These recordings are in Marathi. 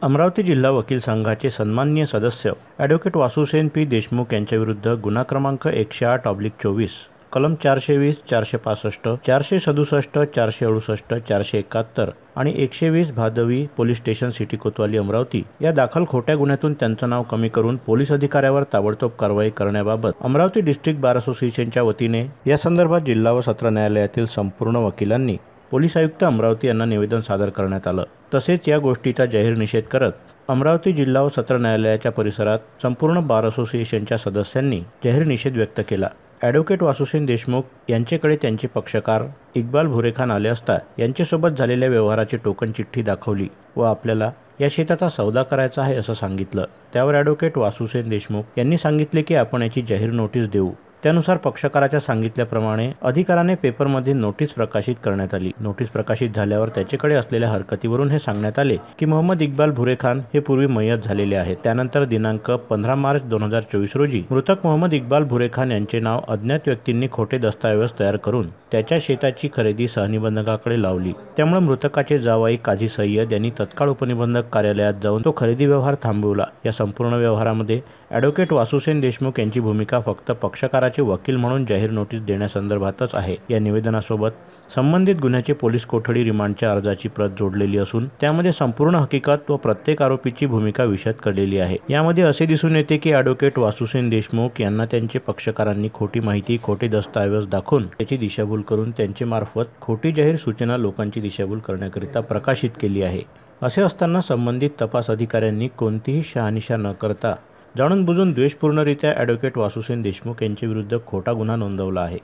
अमरावती जिल्हा वकील संघाचे सन्माननीय सदस्य ॲडव्होकेट वासुसेन पी देशमुख यांच्याविरुद्ध गुन्हा क्रमांक 108/24 कलम 420, 465, 467, 468, 471 आणि 120 भादवी पोलीस स्टेशन सिटी कोतवाली अमरावती या दाखल खोट्या गुन्ह्यातून त्यांचं नाव कमी करून पोलीस अधिकाऱ्यावर ताबडतोब कारवाई करण्याबाबत अमरावती डिस्ट्रिक्ट बार असोसिएशनच्या वतीने या संदर्भात जिल्हा व सत्र न्यायालयातील संपूर्ण वकिलांनी पोलीस आयुक्त अमरावती यांना निवेदन सादर करण्यात आलं। तसेच या गोष्टीचा जाहीर निषेध करत अमरावती जिल्हा व सत्र न्यायालयाच्या परिसरात संपूर्ण बार असोसिएशनच्या सदस्यांनी जाहीर निषेध व्यक्त केला। ॲडव्होकेट वासुसेन देशमुख यांच्याकडे त्यांचे पक्षकार इक्बाल भुरेखान आले असता यांच्यासोबत झालेल्या व्यवहाराची टोकन चिठ्ठी दाखवली व आपल्याला या शेताचा सौदा करायचा आहे असं सांगितलं। त्यावर ॲडव्होकेट वासुसेन देशमुख यांनी सांगितले की आपण याची जाहीर नोटीस देऊ। त्यानुसार पक्षकाराच्या सांगितल्याप्रमाणे अधिकाराने पेपरमध्ये नोटीस प्रकाशित करण्यात आली। नोटीस प्रकाशित झाल्यावर त्याच्याकडे असलेल्या हरकतीवरून हे सांगण्यात आले की मोहम्मद इक्बाल भुरेखान हे पूर्वी मयत झालेले आहेत। त्यानंतर दिनांक 15 मार्च 2024 रोजी मृतक मोहम्मद इक्बाल भुरेखान यांचे नाव अज्ञात व्यक्तींनी खोटे दस्तऐवज तयार करून त्याच्या शेताची खरेदी सहनिबंधकाकडे लावली। त्यामुळे मृतकाचे जावई काझी सय्यद यांनी तत्काळ उपनिबंधक कार्यालयात जाऊन तो खरेदी व्यवहार थांबवला। या संपूर्ण व्यवहारामध्ये ॲडव्होकेट वासुसेन देशमुख यांची भूमिका फक्त पक्षकाराचे वकील म्हणून जाहीर नोटीस देण्यासंदर्भातच आहे। या निवेदनासोबत संबंधित गुन्ह्याचे पोलीस कोठडी रिमांडच्या अर्जाची प्रत जोडलेली असून त्यामध्ये संपूर्ण हकीकत व प्रत्येक आरोपीची भूमिका विशद केलेली आहे। यामध्ये असे दिसून येते की ॲडव्होकेट वासुसेन देशमुख यांना त्यांचे पक्षकारांनी खोटी माहिती, खोटे दस्तऐवज दाखवून त्याची दिशाभूल करून त्यांचे मार्फत खोटी जाहीर सूचना लोकांची दिशाभूल करण्याकरिता प्रकाशित केली आहे। असे असताना संबंधित तपास अधिकाऱ्यांनी कोणतीही शहानिशा न करता जाणून बुजून द्वेषपूर्णरित्या ॲडव्होकेट वासुसेन देशमुख यांच्याविरुद्ध खोटा गुन्हा नोंदवला आहे।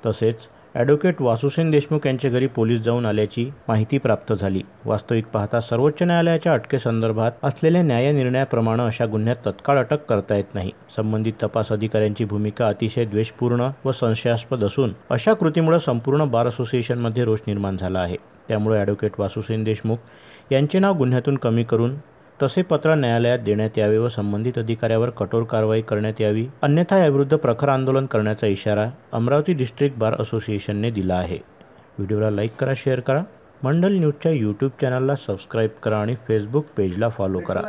तसेच ॲडव्होकेट वासुसेन देशमुख यांच्या घरी पोलीस जाऊन आल्याची माहिती प्राप्त झाली। वास्तविक पाहता सर्वोच्च न्यायालयाच्या अटकेसंदर्भात असलेल्या न्याय निर्णयाप्रमाणे अशा गुन्ह्यात तत्काळ अटक करता येत नाही। संबंधित तपास अधिकाऱ्यांची भूमिका अतिशय द्वेषपूर्ण व संशयास्पद असून अशा कृतीमुळे संपूर्ण बार असोसिएशनमध्ये रोष निर्माण झाला आहे। त्यामुळे ॲडव्होकेट वासुसेन देशमुख यांचे नाव गुन्ह्यातून कमी करून तसे पत्र न्यायालयात देण्यात यावे व संबंधित अधिकाऱ्यावर कठोर कारवाई करण्यात यावी, अन्यथा याविरुद्ध प्रखर आंदोलन करण्याचा इशारा अमरावती डिस्ट्रिक्ट बार असोसिएशनने दिला आहे। व्हिडिओला लाईक करा, शेअर करा, मंडल न्यूजच्या यूट्यूब चॅनलला सबस्क्राईब करा आणि फेसबुक पेजला फॉलो करा।